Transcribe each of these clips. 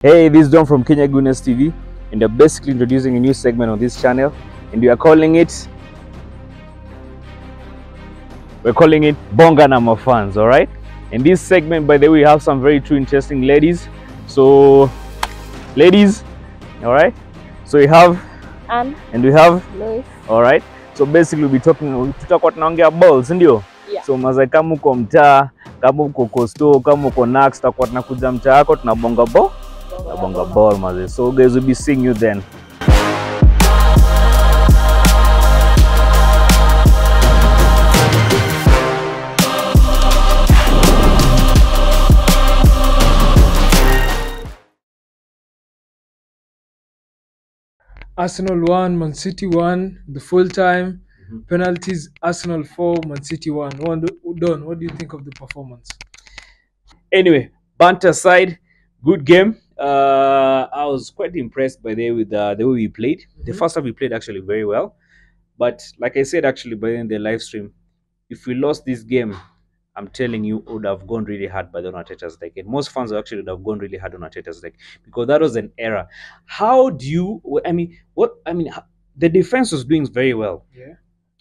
Hey, this is Don from Kenya Goodness TV, and they're basically introducing a new segment on this channel, and we're calling it Bonga Nama Fans. All right. In this segment, by the way, we have some very true interesting ladies. So, ladies, all right. So we have Anne and we have Lois. all right. So basically, we'll be tutakuwa tunaongea balls, ndio? Yeah. So mazai, kama uko mtaa, kama uko Costo, kama uko Nax, tutakuwa tunakuja mtaa yako tunabonga ball mazai. So guys, we'll be seeing you then. Arsenal 1, Man City 1, the full time. Penalties, Arsenal 4, Man City 1. Don, what do you think of the performance? Anyway, banter aside, good game. I was quite impressed by the way we played. The first half we played actually very well, but like I said actually by the end of the live stream, if we lost this game, I'm telling you, it would have gone really hard by the Arteta's deck, and most fans actually would have gone really hard on Arteta's deck because that was an error. How do you? The defense was doing very well. Yeah.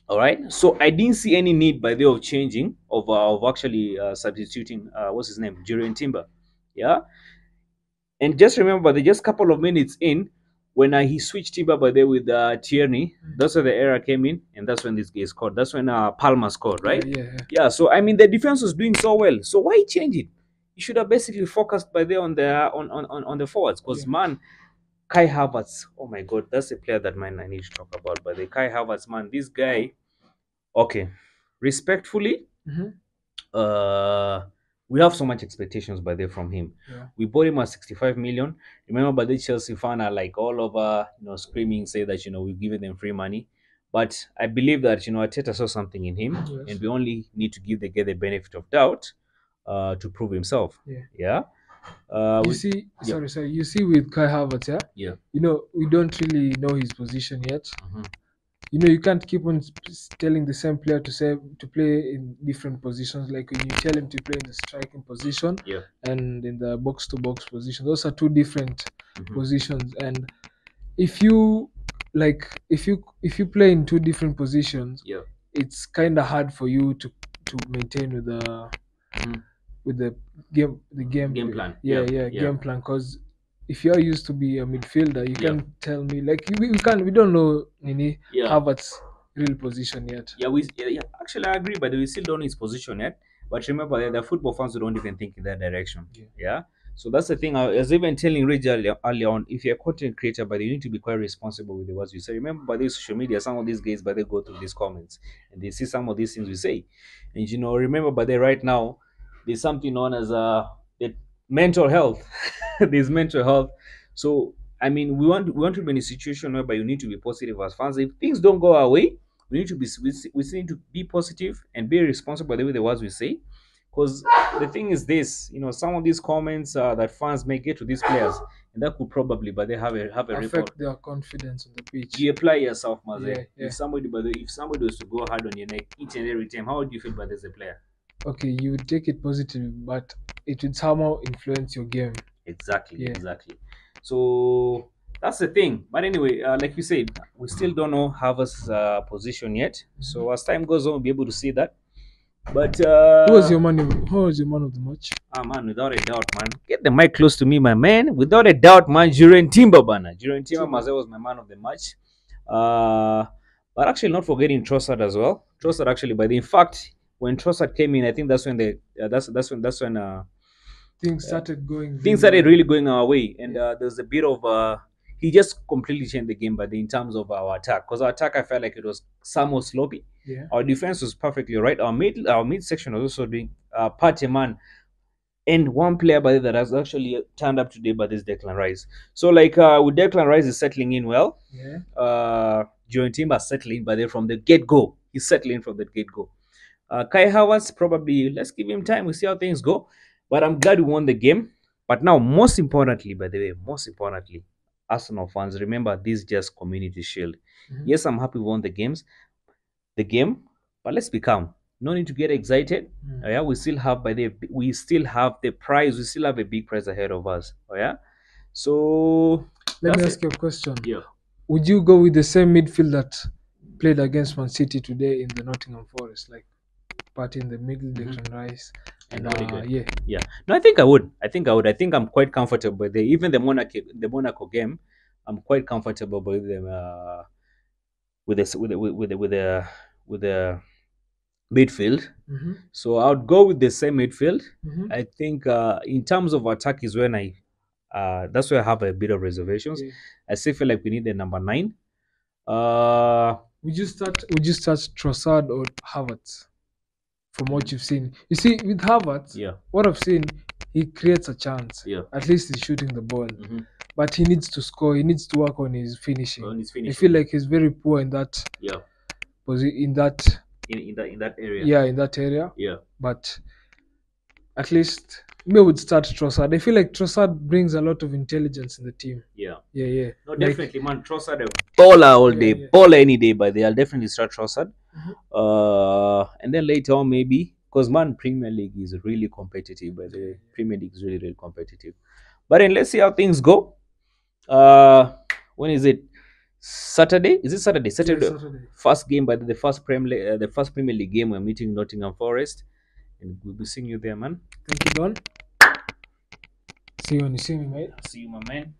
All right, so I didn't see any need by way of changing of actually substituting what's his name, Jurien Timber. Yeah, and just remember, just a couple of minutes in, when he switched Timber by there with Tierney, that's where the error came in, and that's when this guy scored. That's when Palmer scored, right? Yeah. So I mean, the defense was doing so well. So why change it? You should have basically focused by there on the forwards, because man, Kai Havertz, oh my God, that's a player that I need to talk about. But the Kai Havertz, man, this guy, okay, respectfully, we have so much expectations by there from him. Yeah. We bought him at 65 million. Remember, by the Chelsea fan are like all over, screaming, say that we've given them free money. But I believe that Arteta saw something in him, and we only need to give the guy the benefit of doubt to prove himself. Yeah. You see with Kai Havertz, Yeah. We don't really know his position yet. You can't keep on telling the same player to play in different positions. Like when you tell him to play in the striking position and in the box-to-box position, those are two different positions. And if you play in two different positions, it's kind of hard for you to maintain with the game plan. Game plan, because if you're used to be a midfielder, you can't tell me like we don't know Havertz's real position yet. Actually I agree, but we still don't know his position yet. But remember, the football fans don't even think in that direction. So that's the thing. I was even telling Rich earlier on, if you're a content creator, but you need to be quite responsible with the words you say. Remember, by this social media, some of these guys, but they go through these comments and they see some of these things we say, and remember, by the right now, there's something known as the mental health. There's mental health. So I mean, we want to be in a situation whereby you need to be positive as fans. If things don't go our way, we still need to be positive and be responsible by the words we say. Because the thing is this, some of these comments that fans may get to these players, and that could probably, but they have a affect their confidence on the pitch. You apply yourself, Maze. If somebody was to go hard on your neck each and every time, how would you feel about as a player? Okay, you would take it positive, but it would somehow influence your game. Exactly. So that's the thing. But anyway, like you said, we still don't know Havertz's position yet. So as time goes on, we'll be able to see that. But who was your man of the match? Man, without a doubt, man. Get the mic close to me, my man. Without a doubt, man, Jurien Timber, bana. Jurien Timber was my man of the match. But actually, not forgetting Trossard as well. Trossard actually, in fact, when Trossard came in, I think that's when things started going. Things started really going our way, and there's a bit of he just completely changed the game, but in terms of our attack, because our attack, I felt like it was somewhat sloppy. Our defense was perfectly right. Our mid section was also doing party man, and one player by that has actually turned up today, but this Declan Rice. So like with Declan Rice is settling in well. Jurien Timber settling, but then from the get go, he's settling from the get go. Kai Havertz, probably let's give him time. We'll see how things go. But I'm glad we won the game. But now, most importantly, Arsenal fans, remember, this is just community shield. Yes, I'm happy we won the game, but let's be calm. No need to get excited. We still have the prize. We still have a big prize ahead of us. So Let me that's ask it. you a question. Yeah. Would you go with the same midfield that played against Man City today in the Nottingham Forest, like Partey in the middle, Declan Rice, and Odegaard. yeah, Yeah. No, I think I would. I think I would. I think I'm quite comfortable with even the Monaco game. I'm quite comfortable with them with this with the midfield. So I would go with the same midfield. I think in terms of attack is when that's where I have a bit of reservations. Yeah. I still feel like we need a number 9. Uh, Would you start Trossard or Havertz? From what you've seen, you see with Havertz, yeah, what I've seen, he creates a chance. yeah. At least he's shooting the ball, but he needs to score. He needs to work on his finishing. I feel like he's very poor in that. Yeah. In that. In that area. Yeah, in that area. Yeah. But at least maybe would start Trossard. I feel like Trossard brings a lot of intelligence in the team. Yeah. Yeah, yeah. No, definitely, man. Trossard, baller all day, baller any day. But they'll definitely start Trossard. And then later on, maybe because man, Premier League is really competitive. But the Premier League is really, really competitive. But then let's see how things go. When is it? Saturday? Is it Saturday? Saturday. Yeah, Saturday. First game, but the first Premier League game. We're meeting Nottingham Forest, and we'll be seeing you there, man. Thank you, Don. See you when you see me, mate. See you, my man.